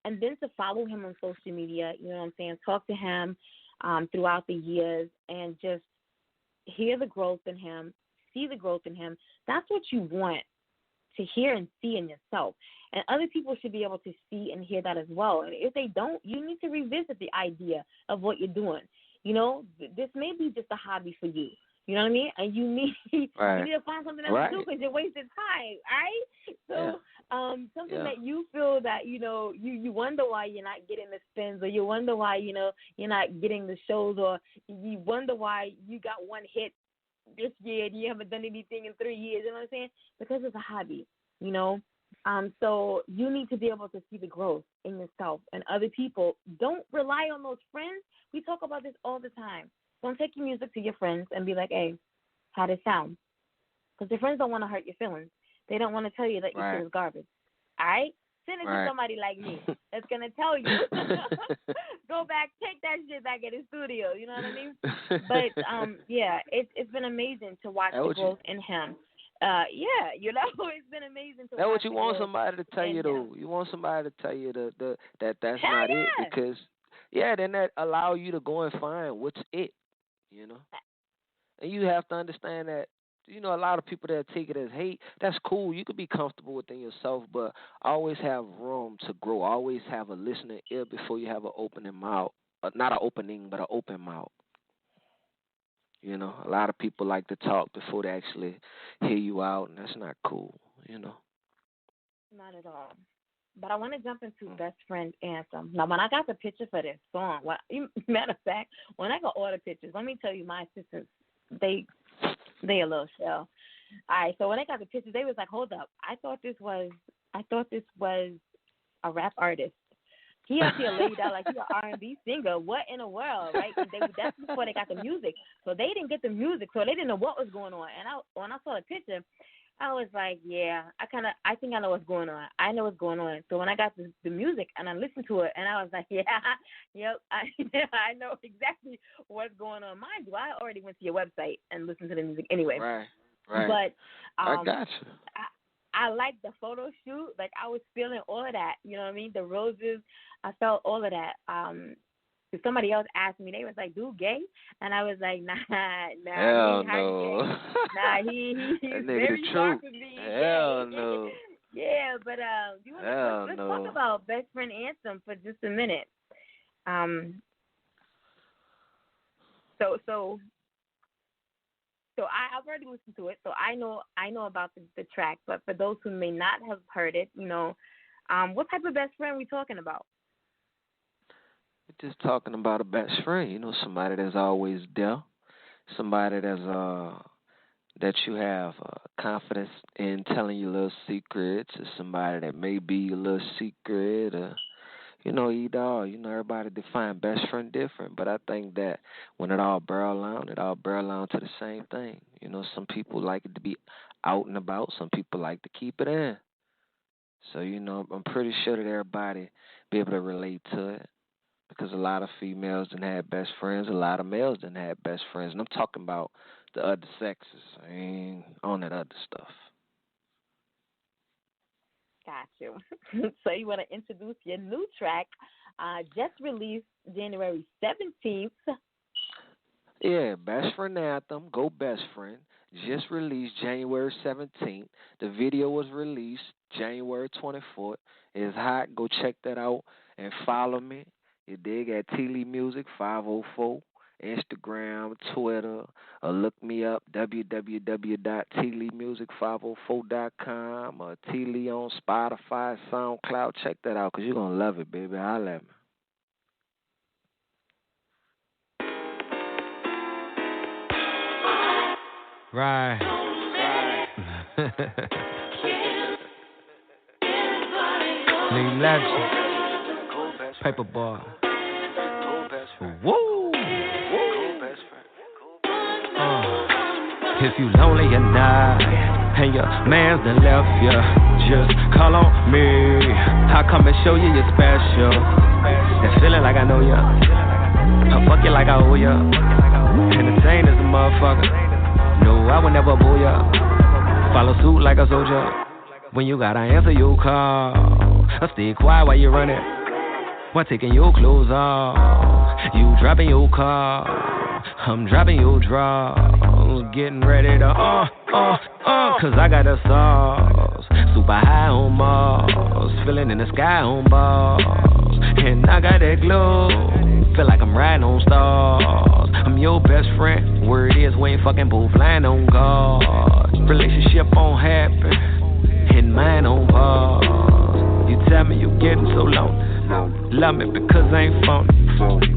and then to follow him on social media, you know what I'm saying, talk to him throughout the years and just hear the growth in him, see the growth in him. That's what you want to hear and see in yourself. And other people should be able to see and hear that as well. And if they don't, you need to revisit the idea of what you're doing. This may be just a hobby for you. You know what I mean? And you need Right. you need to find something else to do because you're wasting time, right? So something that you feel that, you wonder why you're not getting the spins, or you wonder why, you're not getting the shows, or you wonder why you got one hit this year and you haven't done anything in 3 years, you know what I'm saying? Because it's a hobby, so you need to be able to see the growth in yourself and other people. Don't rely on those friends. We talk about this all the time. Don't take your music to your friends and be like, hey, how'd it sound? Because your friends don't want to hurt your feelings. They don't want to tell you that your shit is garbage. All right? Send it to somebody like me that's going to tell you. Go back, take that shit back in the studio. You know what I mean? But, it's been amazing to watch the growth in him. It's been amazing to watch. That's what you want somebody to tell you, though. You want somebody to tell you that that's not it, because, then that allow you to go and find what's it, And you have to understand that, a lot of people that take it as hate, that's cool. You could be comfortable within yourself, but always have room to grow. Always have a listening ear before you have an opening mouth. Not an opening, but an open mouth. A lot of people like to talk before they actually hear you out, and that's not cool, Not at all. But I want to jump into Best Friend Anthem. Now, when I got the picture for this song, matter of fact, when I go order pictures, let me tell you, my assistants, they a little shell. All right, so when I got the pictures, they was like, hold up. I thought this was a rap artist. He actually laid out like he's an R&B singer. What in the world, right? That's before they got the music. So they didn't get the music, so they didn't know what was going on. And when I saw the picture, I was like, I think I know what's going on. I know what's going on. So when I got the music and I listened to it, and I was like, I know exactly what's going on. Mind you, I already went to your website and listened to the music anyway. Right. But I got you. I liked the photo shoot. Like, I was feeling all of that. You know what I mean? The roses, I felt all of that. Somebody else asked me, they was like, dude, gay? And I was like, nah, hell he no. gay. Nah, he's very far from being hell gay. No. Yeah, but let's talk about Best Friend Anthem for just a minute. So I've already listened to it, so I know about the track. But for those who may not have heard it, what type of best friend are we talking about? We're just talking about a best friend, somebody that's always there, somebody that's that you have confidence in telling your little secrets, or somebody that may be your little secret, or either or. Everybody define best friend different, but I think that when it all barrel down to the same thing. Some people like it to be out and about, some people like to keep it in. So, I'm pretty sure that everybody be able to relate to it, because a lot of females didn't have best friends, a lot of males didn't have best friends, and I'm talking about the other sexes. I ain't on that other stuff. Got you. So you want to introduce your new track, just released January 17th. Yeah, Best Friend Anthem, Go Best Friend, just released January 17th. The video was released January 24th. It's hot. Go check that out and follow me. You dig at T.Lee Music 504 Instagram, Twitter, or look me up, www.tleemusic504.com or T.Lee on Spotify, SoundCloud. Check that out because you're going to love it, baby. Holla at me. Right. Need legend. Paperboy. Woo! If you lonely at night and your man's done left you, just call on me. I'll come and show you you're special. That feeling like I know ya. I'll fuck you like I owe ya. Entertain as a motherfucker. No, I would never boo ya. Follow suit like a soldier. When you gotta answer your call, I'll stay quiet while you run it. While taking your clothes off, you dropping your car, I'm dropping your drawers, getting ready to cause I got the sauce, super high on Mars, feeling in the sky on bars, and I got that glow, feel like I'm riding on stars. I'm your best friend, word is we ain't fucking both lying on God. Relationship on happen, and mine on pause. You tell me you getting so lonely. Love me because I ain't phony.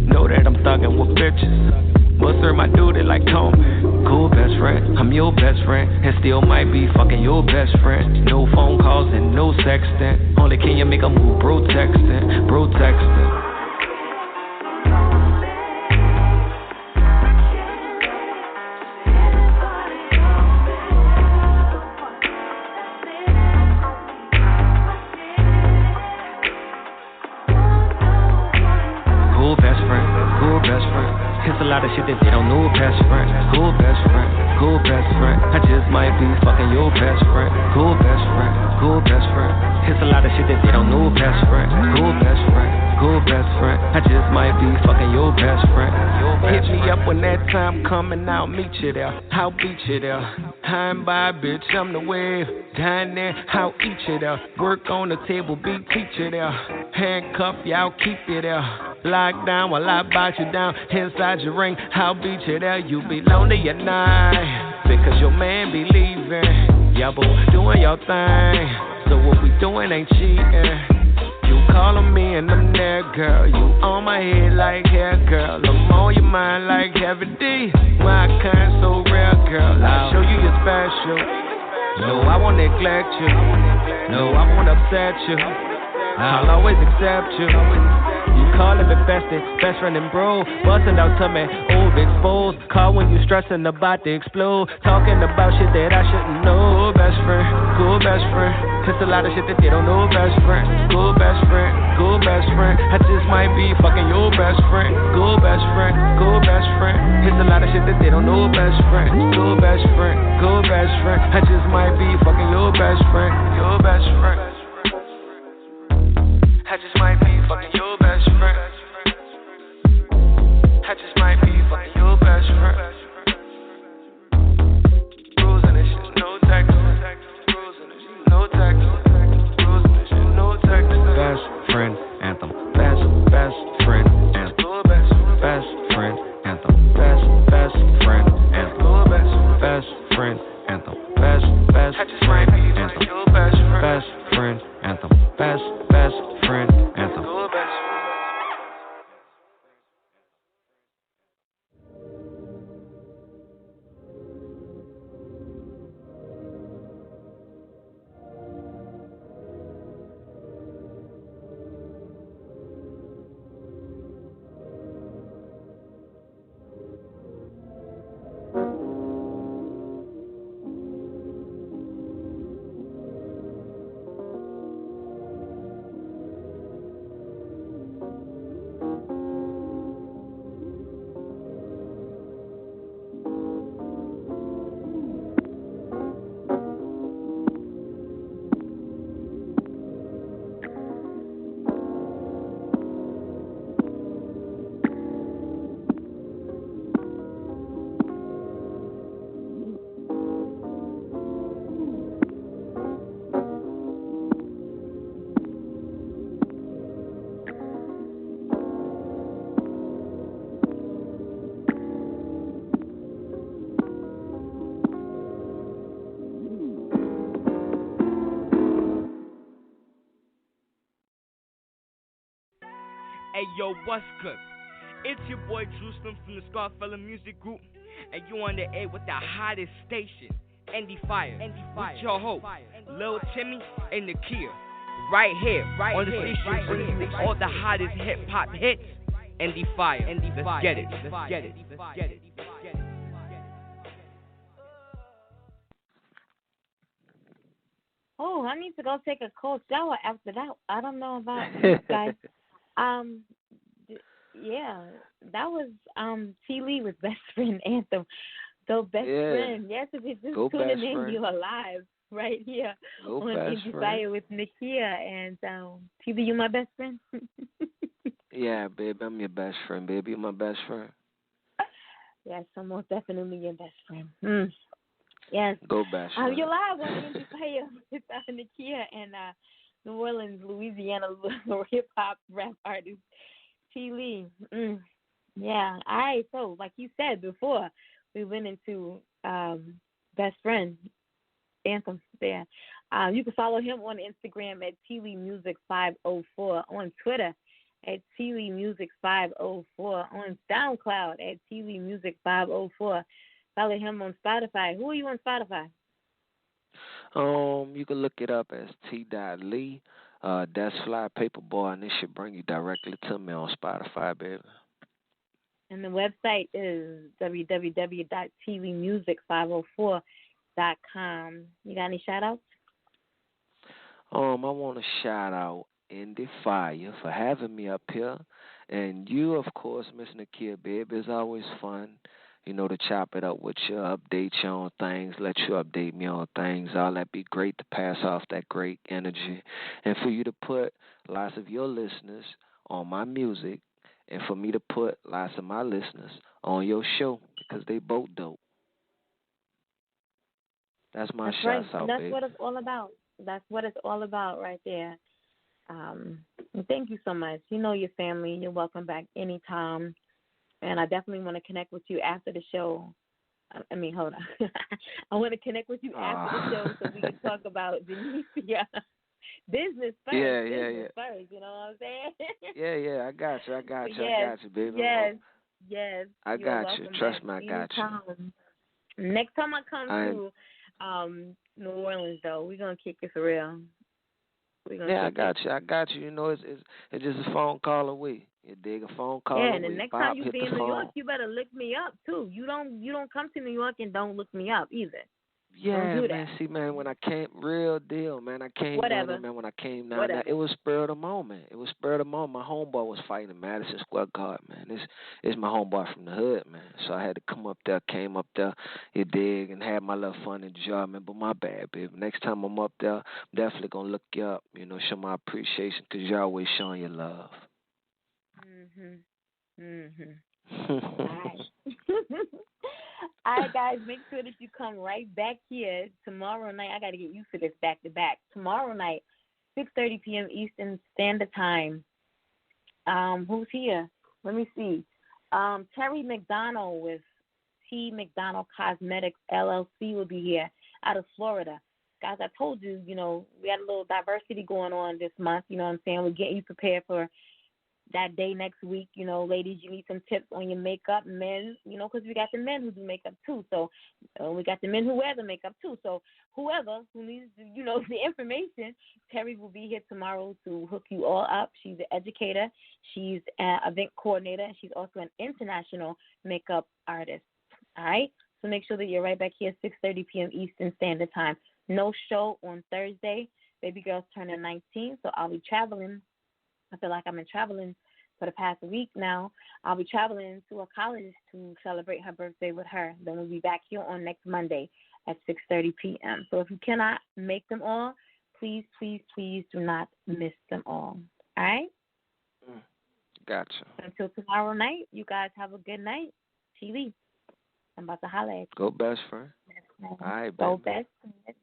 Know that I'm thugging with bitches. Must serve my duty like Tommy. Cool best friend, I'm your best friend, and still might be fucking your best friend. No phone calls and no sexting. Only can you make a move, bro texting, bro texting. It's a lot of shit that they don't know, best friend. Cool best friend, cool best friend. I just might be fucking your best friend. Cool best friend, cool best friend. It's a lot of shit that they don't know, best friend. Cool best friend, cool best friend. I just might be fucking your best friend. Hit me up when that time coming, I'll meet you there. I'll beat you there. I'm by, bitch, I'm the wave. Dine there, I'll eat you there. Work on the table, be teacher there. Handcuff, yeah, I'll keep you there. Lock down while I bite you down. Inside your ring, I'll beat you there. You be lonely at night because your man be leaving. Y'all both doing your thing, so what we doing ain't cheating. You calling me and I'm there, girl. You on my head like hair, girl. I'm on your mind like heavy D. My kind so rare, girl. I'll show you you're special. No, I won't neglect you. No, I won't upset you. I'll always accept you. You calling me bestie, best friend and bro. Busting out to me, old exposed. Call when you stressing about to explode. Talking about shit that I shouldn't know. Best friend, cool best friend. It's a lot of shit that they don't know. Best friend, cool best friend, cool best friend. I just might be fucking your best friend. Cool best friend, cool best friend. It's a lot of shit that they don't know. Best friend, cool best friend, cool best friend. I just might be fucking your best friend. Your best friend. I just might be fucking your best friend. I just might be fucking your best friend. Cruising and shit, no text. Cruising and shit, no text. Cruising and shit, no text. Best friend anthem. Best friend anthem. Best friend anthem. Best friend anthem. Best friend anthem. Best friend anthem. Best friend anthem. Best friend anthem. Hey yo, what's good? It's your boy Jerusalem from the Scarfella Music Group, and you on the air with the hottest station, Endie Fiya, with your host, Lil Timmy and Nakia, right here on the station bringing you all the hottest hip hop hits. Endie Fiya, let's get it, let's get it, let's get it. Oh, I need to go take a cold shower after that. I don't know about you guys. Yeah, that was T.Lee with Best Friend Anthem. So Best Friend, yes, if you're just tuning in, you're alive right here on Endie Fiya with Nakia and T.Lee, you my best friend? Yeah, babe, I'm your best friend, baby. You're my best friend. Yes, I'm most definitely your best friend. Yes. Go best friend. You're live on Endie Fiya with Nakia and New Orleans, Louisiana hip hop rap artist T.Lee. Yeah. All right. So, like you said before, we went into Best Friend Anthem there. You can follow him on Instagram at T.Lee Music 504, on Twitter at T.Lee Music 504, on SoundCloud at T.Lee Music 504. Follow him on Spotify. Who are you on Spotify? You can look it up as T.Lee. That's Fly Paperboy, and it should bring you directly to me on Spotify, baby. And the website is www.tleemusic504.com. You got any shout outs? I want to shout out Endie Fiya for having me up here. And you, of course, Miss Nakia, babe. It's always fun, to chop it up with you, update you on things, let you update me on things. All that be great to pass off that great energy. And for you to put lots of your listeners on my music, and for me to put lots of my listeners on your show, because they both dope. That's my shout out, That's baby. what it's all about. That's what it's all about right there. Thank you so much. You know your family. You're welcome back anytime. And I definitely want to connect with you after the show. Hold on. I want to connect with you after the show so we can talk about Denisia. Business first. Business first, you know what I'm saying? Yeah, I got you. I got you, baby. Yes. I got you. Trust me, I got you. Next time I come to New Orleans, though, we're going to kick it for real. I got you. It's just a phone call away. You dig? A phone call away. Yeah, and the next time you be in New York, you better look me up too. You don't come to New York and don't look me up either. Yeah, man. See, man, when I came, real deal, man. I came down there, man. When I came down there, it was spur of the moment. My homeboy was fighting in Madison Square Garden, man. It's my homeboy from the hood, man. So I had to came up there, you dig, and had my little fun and enjoyment. But my bad, baby. Next time I'm up there, I'm definitely gonna look you up. Show my appreciation, because you're always showing your love. All right, guys, make sure that you come right back here tomorrow night. I got to get used to this back to back. Tomorrow night, 6:30 p.m. Eastern Standard Time. Who's here? Let me see. Terry McDonald with T. McDonald Cosmetics LLC will be here out of Florida. Guys, I told you, we got a little diversity going on this month. You know what I'm saying? We're getting you prepared for that day next week. Ladies, you need some tips on your makeup. Men, because we got the men who do makeup too. So we got the men who wear the makeup too. So whoever who needs, the information, Terry will be here tomorrow to hook you all up. She's an educator. She's an event coordinator. And she's also an international makeup artist. All right? So make sure that you're right back here, 6:30 p.m. Eastern Standard Time. No show on Thursday. Baby girl's turning 19, so I'll be traveling. I feel like I've been traveling for the past week now. I'll be traveling to a college to celebrate her birthday with her. Then we'll be back here on next Monday at 6:30 p.m. So if you cannot make them all, please, please, please do not miss them all. All right? Gotcha. Until tomorrow night, you guys have a good night. T.Lee, I'm about to holler at you. Go best friend. All right, baby. Go best friend.